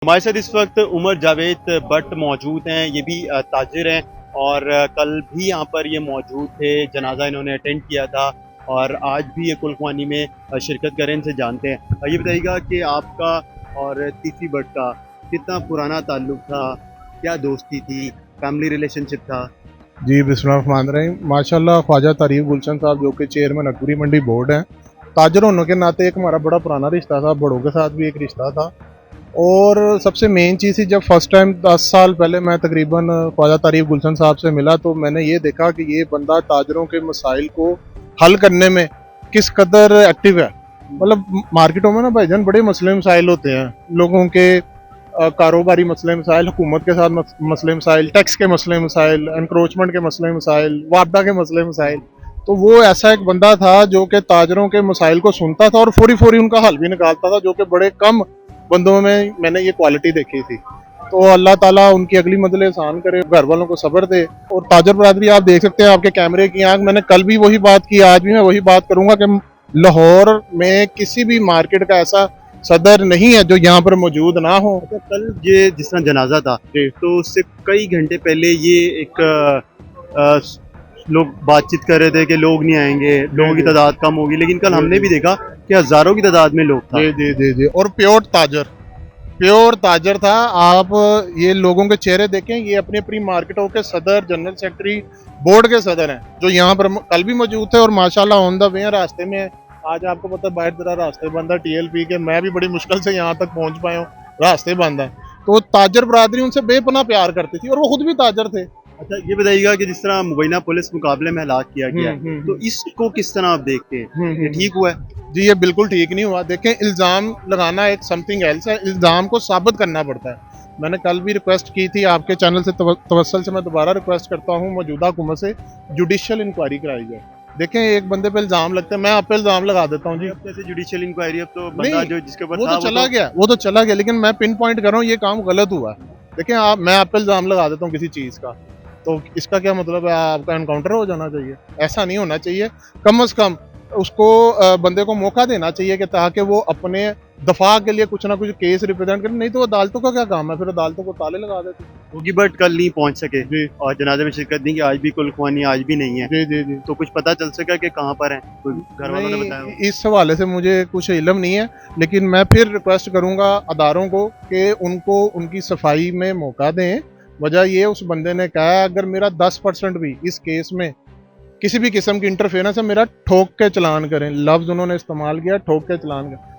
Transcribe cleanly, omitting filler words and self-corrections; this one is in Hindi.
हमारे साथ इस वक्त उमर जावेद भट्ट मौजूद हैं। ये भी ताजिर हैं और कल भी यहाँ पर ये मौजूद थे। जनाजा इन्होंने अटेंड किया था और आज भी ये कुलख्वानी में शिरकत करें, इनसे जानते हैं। ये बताइएगा कि आपका और तीसी भट्ट का कितना पुराना ताल्लुक था, क्या दोस्ती थी, फैमिली रिलेशनशिप था? जी बिस्मिल्लाहिर्रहमानिर्रहीम। माशाल्लाह ख्वाजा तारीफ गुलशन साहब जो कि चेयरमैन अकबरी मंडी बोर्ड हैं, ताजर होने के नाते एक हमारा बड़ा पुराना रिश्ता था, बड़ों के साथ भी एक रिश्ता था। और सबसे मेन चीज़ थी, जब फर्स्ट टाइम 10 साल पहले मैं तकरीबन ख्वाजा तारीफ गुलशन साहब से मिला तो मैंने ये देखा कि ये बंदा ताजरों के मसाइल को हल करने में किस कदर एक्टिव है। मतलब मार्केटों में ना भाईजान बड़े मसले मसाइल होते हैं लोगों के, कारोबारी मसले मसाइल, हुकूमत के साथ मसले मसाइल, टैक्स के मसले मसाइल, एनक्रोचमेंट के मसले मसाइल, वापदा के मसले मसाइल। तो वो ऐसा एक बंदा था जो कि ताजरों के मसाइल को सुनता था और फौरी फौरी उनका हल भी निकालता था, जो कि बड़े कम बंदों में मैंने ये क्वालिटी देखी थी। तो अल्लाह ताला उनकी अगली मंजिल आसान करे, घर वालों को सब्र दे। और ताजर बरादरी आप देख सकते हैं, आपके कैमरे की आंख, मैंने कल भी वही बात की, आज भी मैं वही बात करूंगा कि लाहौर में किसी भी मार्केट का ऐसा सदर नहीं है जो यहाँ पर मौजूद ना हो। अच्छा, कल ये जिस तरह जनाजा था तो उससे कई घंटे पहले ये एक लोग बातचीत कर रहे थे कि लोग नहीं आएंगे, लोगों की तादाद कम होगी, लेकिन कल हमने भी देखा कि हजारों की तादाद में लोग था। जी जी जी जी। और प्योर ताजर था। आप ये लोगों के चेहरे देखें, ये अपनी अपनी मार्केटों के सदर, जनरल सेक्रेटरी, बोर्ड के सदर हैं जो यहाँ पर कल भी मौजूद थे और माशाल्लाह ऑन द वे हैं, रास्ते में। आज आपको पता है बाहर जरा रास्ते बंद है, टीएलपी के, मैं भी बड़ी मुश्किल से यहाँ तक पहुंच पाया हूँ, रास्ते बंद है। तो ताजर बरादरी उनसे बेपनाह प्यार करती थी और वो खुद भी ताजर थे। अच्छा, ये बताइएगा कि जिस तरह मुबैना पुलिस मुकाबले में हलाक किया गया है, तो इसको किस तरह आप देखते हैं? ये ठीक हुआ है? जी ये बिल्कुल ठीक नहीं हुआ। देखें, इल्ज़ाम लगाना एक समथिंग एल्स है, इल्ज़ाम को साबित करना पड़ता है। मैंने कल भी रिक्वेस्ट की थी आपके चैनल से, तवस्सुल से मैं दोबारा रिक्वेस्ट करता हूँ मौजूदा हुकूमत से, जुडिशियल इंक्वायरी कराई जाए। देखें, एक बंदे पे इल्ज़ाम लगता है, मैं आप पे इल्ज़ाम लगा देता हूँ जी। अब कैसे जुडिशियल इंक्वायरी? अब तो बंदा जो जिसके ऊपर वो था तो चला गया, वो तो चला गया, लेकिन मैं पिन पॉइंट कर रहा हूँ ये काम गलत हुआ है। देखें, मैं आप पे इल्ज़ाम लगा देता हूँ किसी चीज़ का, तो इसका क्या मतलब है आपका एनकाउंटर हो जाना चाहिए? ऐसा नहीं होना चाहिए। कम से कम उसको बंदे को मौका देना चाहिए कि ताकि वो अपने दफा के लिए कुछ ना कुछ केस रिप्रेजेंट करे। नहीं तो अदालतों का क्या काम है, फिर अदालतों को ताले लगा देते। होगी, बट कल नहीं पहुंच सके जी और जनाजे में शिरकत नहीं की। आज भी कुलख्वानी आज भी नहीं है, जी जी जी। तो कुछ पता चल सका कि कहाँ पर है? कोई घर वालों ने बताया हो? नहीं, इस हवाले से मुझे कुछ इल्म नहीं है, लेकिन मैं फिर रिक्वेस्ट करूंगा अदारों को कि उनको उनकी सफाई में मौका दें। वजह ये उस बंदे ने कहा है, अगर मेरा 10% भी इस केस में किसी भी किस्म की इंटरफेरेंस है, मेरा ठोक के चलान करें। लफ्ज उन्होंने इस्तेमाल किया, ठोक के चलान करें।